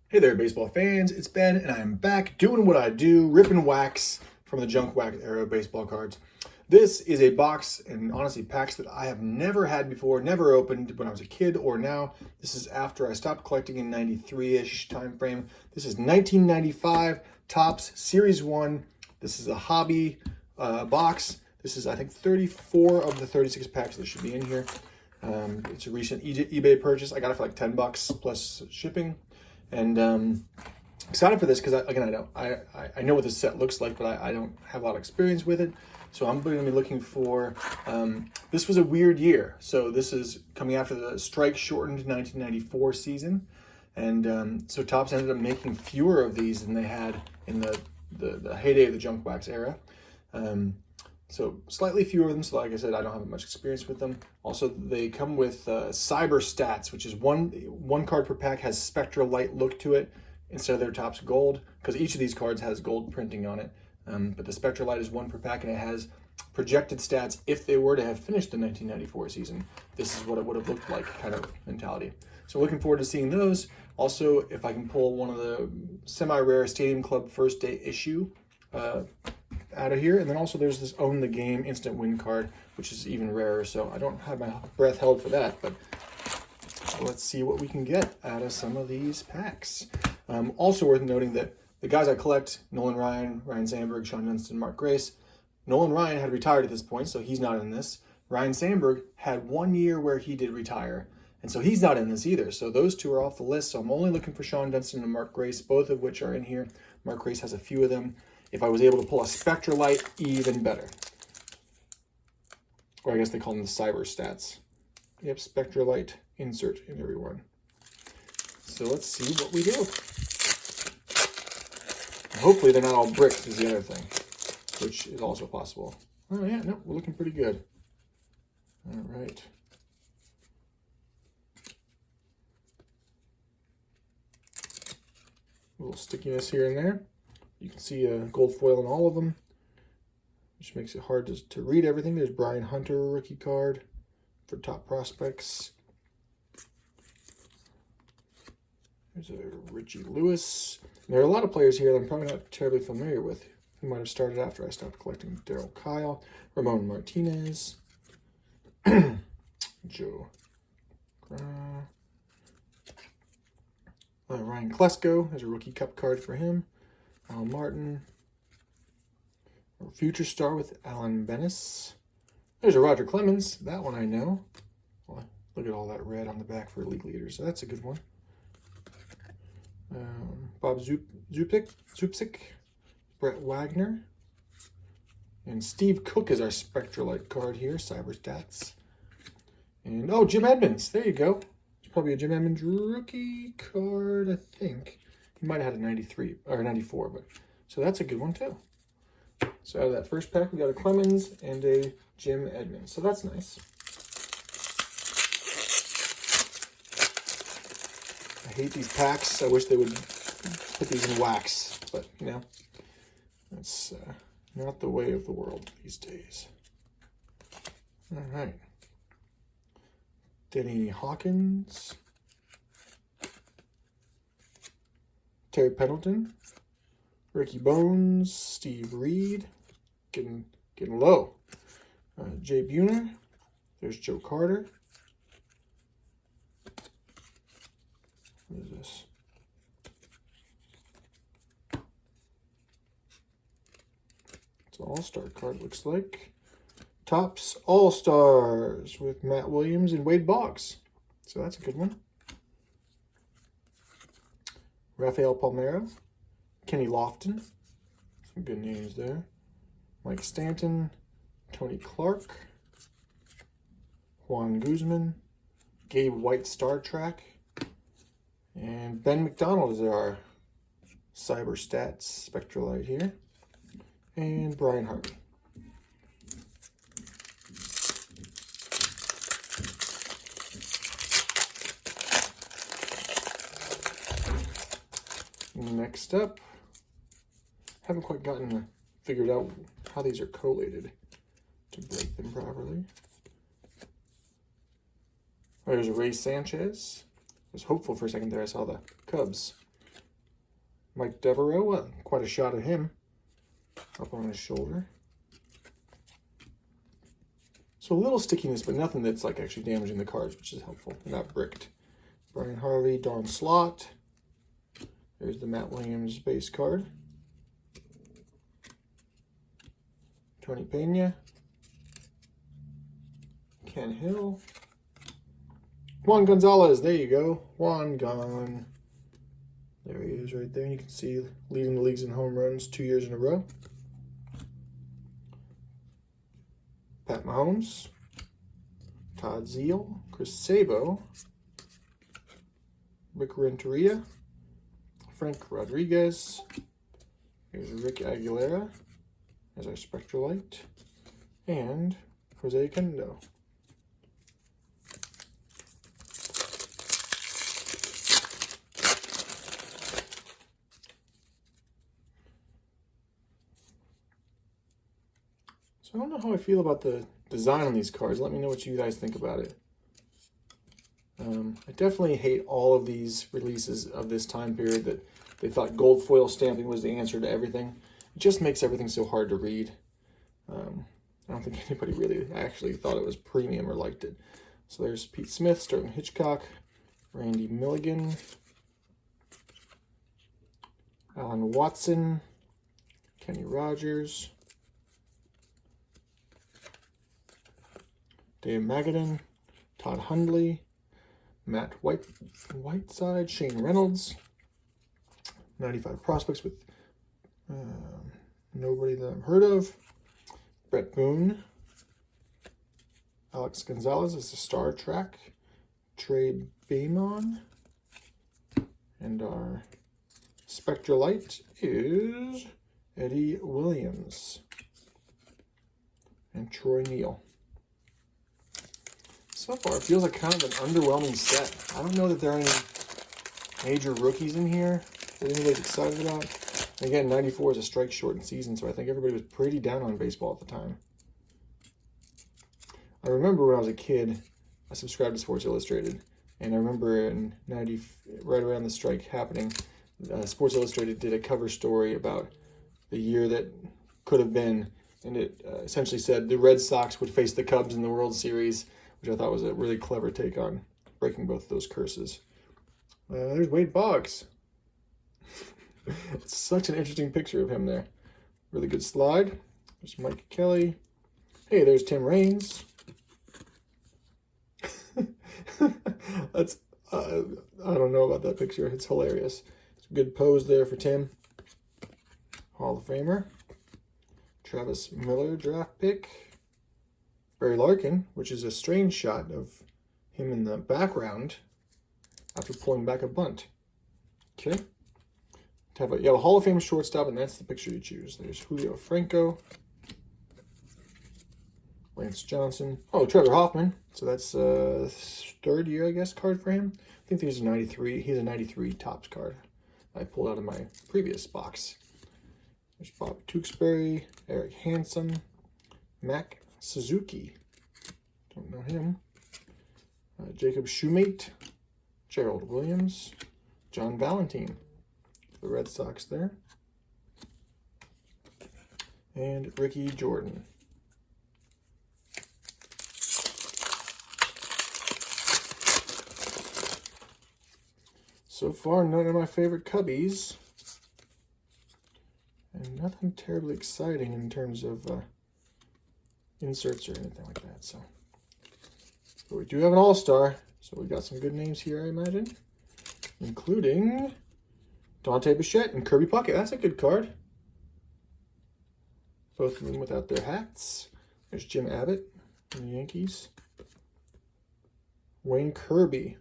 Hey there, baseball fans. It's Ben, and I am back doing what I do, ripping wax from the junk wax era of baseball cards. This is a box and honestly packs that I have never had before, never opened when I was a kid or now. This is after I stopped collecting in 93-ish time frame. This is 1995 Topps Series 1. This is a hobby box. This is, I think, 34 of the 36 packs that should be in here. It's a recent eBay purchase. I got it for like 10 bucks plus shipping. And excited for this because I know what this set looks like, but I don't have a lot of experience with it. So I'm going to be looking for. This was a weird year. So this is coming after the strike shortened 1994 season, and so Topps ended up making fewer of these than they had in the heyday of the junk wax era. So slightly fewer of them. So like I said, I don't have much experience with them. Also, they come with Cyber Stats, which is one card per pack has Spectra Light look to it instead of their Topps Gold, because each of these cards has gold printing on it. But the Spectra Light is one per pack, and it has projected stats if they were to have finished the 1994 season. This is what it would have looked like, kind of mentality. So looking forward to seeing those. Also, if I can pull one of the semi-rare Stadium Club first day issue out of here. And then also there's this Own the Game instant win card, which is even rarer. So I don't have my breath held for that, but let's see what we can get out of some of these packs. Also worth noting that the guys I collect, Nolan Ryan, Ryan Sandberg, Sean Dunston, Mark Grace. Nolan Ryan had retired at this point, so he's not in this. Ryan Sandberg had 1 year where he did retire, and so he's not in this either. So those two are off the list. So I'm only looking for Sean Dunston and Mark Grace, both of which are in here. Mark Grace has a few of them. If I was able to pull a Spectra Light, even better. Or I guess they call them the Cyber Stats. Yep, Spectra Light insert in every one. So let's see what we do. Hopefully they're not all bricks is the other thing, which is also possible. Oh yeah, no, we're looking pretty good. All right. A little stickiness here and there. You can see a gold foil in all of them, which makes it hard to read everything. There's Brian Hunter, rookie card for top prospects. There's a Richie Lewis. And there are a lot of players here that I'm probably not terribly familiar with, who might have started after I stopped collecting. Daryl Kyle, Ramon Martinez, Joe Ryan Klesko. There's a rookie cup card for him. Al Martin. A future star with Alan Bennis. There's a Roger Clemens. That one I know. Well, look at all that red on the back for League Leaders. So that's a good one. Bob Zupsik, Brett Wagner, and Steve Cook is our Spectra Light card here, Cyber Stats. And oh, Jim Edmonds, there you go. It's probably a Jim Edmonds rookie card, I think. He might have had a 93 or 94, but so that's a good one too. So out of that first pack, we got a Clemens and a Jim Edmonds. So that's nice. I hate these packs. I wish they would put these in wax, but you know, that's not the way of the world these days. All right. Denny Hawkins. Terry Pendleton. Ricky Bones. Steve Reed. Getting low. Jay Buhner. There's Joe Carter. What is this? It's an all-star card, looks like. Topps All-Stars with Matt Williams and Wade Boggs. So that's a good one. Rafael Palmeiro. Kenny Lofton. Some good names there. Mike Stanton. Tony Clark. Juan Guzman. Gabe White Star Trek. And Ben McDonald is our Cyber Stats Spectra Light here. And Brian Harvey. Next up, haven't quite figured out how these are collated to break them properly. There's Ray Sanchez. I was hopeful for a second there. I saw the Cubs Mike Devereaux, quite a shot of him up on his shoulder. So a little stickiness, but nothing that's like actually damaging the cards, which is helpful. They're not bricked. Brian Harvey, Don Slott. There's the Matt Williams base card. Tony Pena. Ken Hill. Juan Gonzalez, there you go. Juan Gon. There he is right there. You can see leading the leagues in home runs 2 years in a row. Pat Mahomes. Todd Zeal. Chris Sabo. Rick Renteria. Frank Rodriguez. Here's Rick Aguilera as our Spectralite. And Jose Kendo. I don't know how I feel about the design on these cards. Let me know what you guys think about it. I definitely hate all of these releases of this time period that they thought gold foil stamping was the answer to everything. It just makes everything so hard to read. I don't think anybody really actually thought it was premium or liked it. So there's Pete Smith, Sterling Hitchcock, Randy Milligan, Alan Watson, Kenny Rogers, Dave Magadan, Todd Hundley, Matt Whiteside, Shane Reynolds, 95 prospects with nobody that I've heard of, Brett Boone, Alex Gonzalez is a Star Trek, Trey Baymon, and our Spectralite is Eddie Williams and Troy Neal. So far, it feels like kind of an underwhelming set. I don't know that there are any major rookies in here that anybody's excited about. Again, 94 is a strike-shortened season, so I think everybody was pretty down on baseball at the time. I remember when I was a kid, I subscribed to Sports Illustrated, and I remember in right around the strike happening, Sports Illustrated did a cover story about the year that could have been, and it essentially said the Red Sox would face the Cubs in the World Series, which I thought was a really clever take on breaking both of those curses. There's Wade Boggs. It's such an interesting picture of him there. Really good slide. There's Mike Kelly. Hey, there's Tim Raines. That's, I don't know about that picture. It's hilarious. It's a good pose there for Tim. Hall of Famer. Travis Miller draft pick. Barry Larkin, which is a strange shot of him in the background after pulling back a bunt. Okay. You have a Hall of Fame shortstop, and that's the picture you choose. There's Julio Franco, Lance Johnson. Oh, Trevor Hoffman. So that's third year, I guess, card for him. I think there's a 93. He's a 93 Topps card I pulled out of my previous box. There's Bob Tewksbury, Eric Hansen, Mac Suzuki. Don't know him. Jacob Shoemate, Gerald Williams, John Valentine. The Red Sox there. And Ricky Jordan. So far, none of my favorite Cubbies. And nothing terribly exciting in terms of inserts or anything like that. So, but we do have an all-star. So we got some good names here, I imagine. Including Dante Bichette and Kirby Puckett. That's a good card. Both of them without their hats. There's Jim Abbott from the Yankees. Wayne Kirby.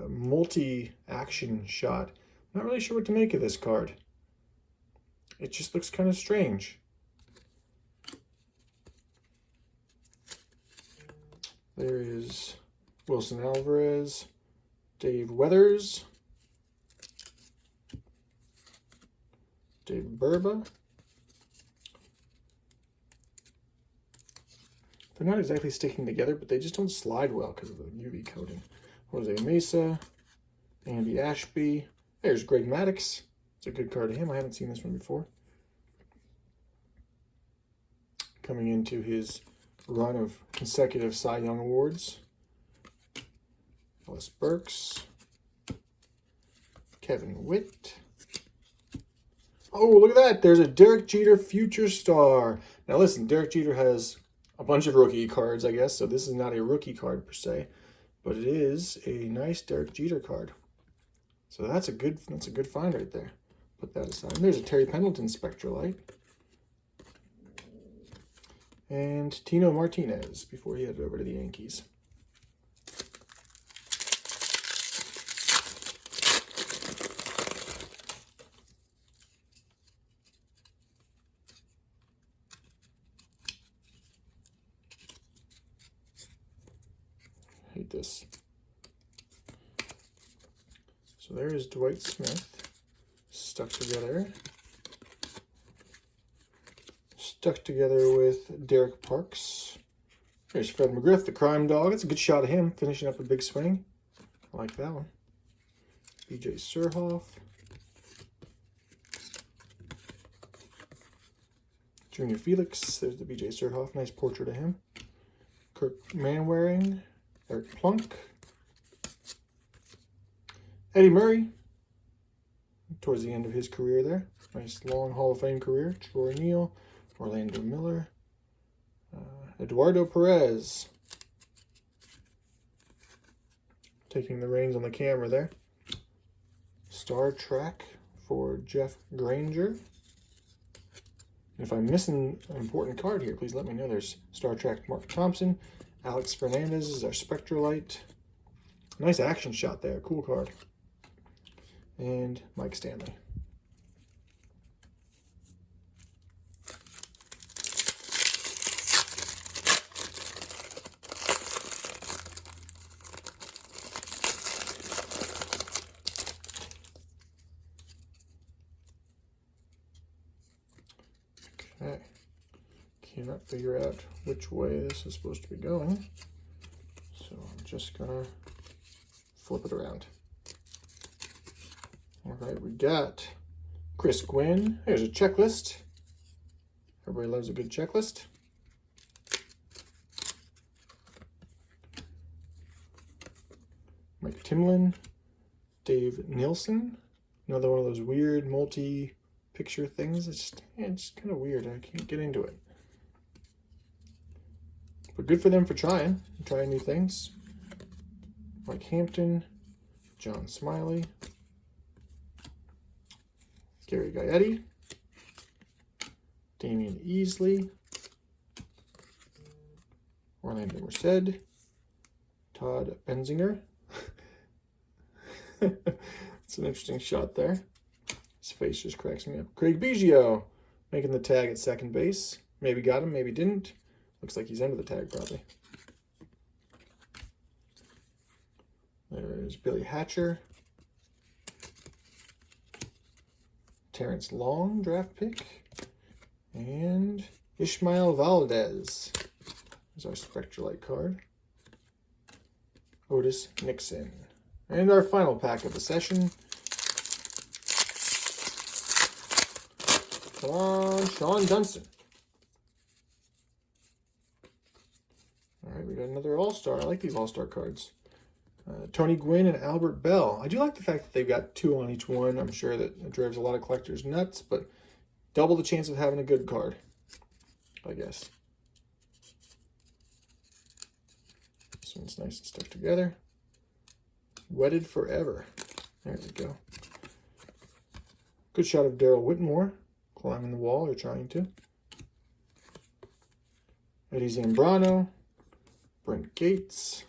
Multi-action shot. Not really sure what to make of this card. It just looks kind of strange. There is Wilson Alvarez. Dave Weathers. Dave Burba. They're not exactly sticking together, but they just don't slide well because of the UV coating. Jose Mesa, Andy Ashby. There's Greg Maddux. It's It's a good card to him. I haven't seen this one before. Coming into his run of consecutive Cy Young Awards. Ellis Burks. Kevin Witt. Oh, look at that. There's a Derek Jeter Future Star. Now listen, Derek Jeter has a bunch of rookie cards, I guess, so this is not a rookie card per se, but it is a nice Derek Jeter card. So that's a good find right there. Put that aside. And there's a Terry Pendleton Spectralite. And Tino Martinez before he headed over to the Yankees. Hate this. So there is Dwight Smith, stuck together with Derek Parks. There's Fred McGriff, the crime dog. It's a good shot of him finishing up a big swing. I like that one. BJ Surhoff. Junior Felix. There's the BJ Surhoff. Nice portrait of him. Kirk Manwaring. Eric Plunk. Eddie Murray. Towards the end of his career there. Nice long Hall of Fame career. Troy Neal. Orlando Miller. Eduardo Perez. Taking the reins on the camera there. Star Trek for Jeff Granger. And if I'm missing an important card here, please let me know. There's Star Trek Mark Thompson. Alex Fernandez is our Spectralite. Nice action shot there. Cool card. And Mike Stanley. Okay, cannot figure out which way this is supposed to be going, so I'm just gonna flip it around. All right, we got Chris Gwynn. Here's a checklist. Everybody loves a good checklist. Mike Timlin, Dave Nilsson, another one of those weird multi-picture things. It's just kind of weird. I can't get into it. But good for them for trying new things. Mike Hampton, John Smiley, Gary Gaetti, Damian Easley, Orlando Merced, Todd Benzinger. It's an interesting shot there. His face just cracks me up. Craig Biggio making the tag at second base. Maybe got him, maybe didn't. Looks like he's under the tag probably. There's Billy Hatcher. Terrence Long, draft pick. And Ishmael Valdez is our Spectralite card. Otis Nixon. And our final pack of the session. Come on, Sean Dunston. All right, we got another All-Star. I like these All-Star cards. Tony Gwynn and Albert Bell. I do like the fact that they've got two on each one. I'm sure that it drives a lot of collectors nuts, but double the chance of having a good card, I guess. This one's nice and stuck together. Wedded Forever. There we go. Good shot of Daryl Whitmore climbing the wall, or trying to. Eddie Zambrano. Brent Gates.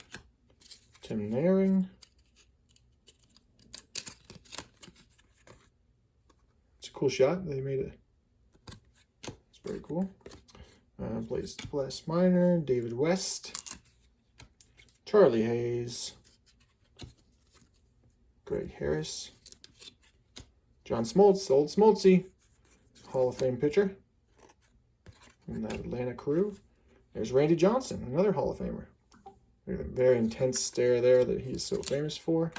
Tim Naring. It's a cool shot. They made it. It's very cool. Blaze Blast Minor. David West. Charlie Hayes. Greg Harris. John Smoltz, old Smoltzy. Hall of Fame pitcher. In that Atlanta crew. There's Randy Johnson, another Hall of Famer. Very intense stare there that he's so famous for.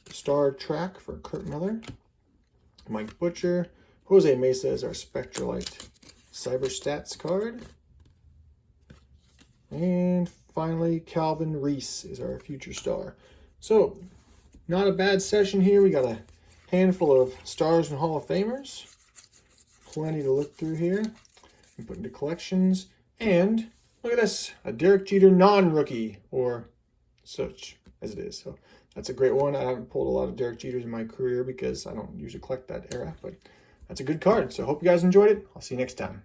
Star Trek for Kurt Miller. Mike Butcher. Jose Mesa is our Spectralite Cyber Stats card. And finally, Calvin Reese is our Future Star. So, not a bad session here. We got a handful of stars and Hall of Famers. Plenty to look through here and put into collections. And look at this, a Derek Jeter non-rookie, or such as it is. So that's a great one. I haven't pulled a lot of Derek Jeters in my career because I don't usually collect that era, but that's a good card. So I hope you guys enjoyed it. I'll see you next time.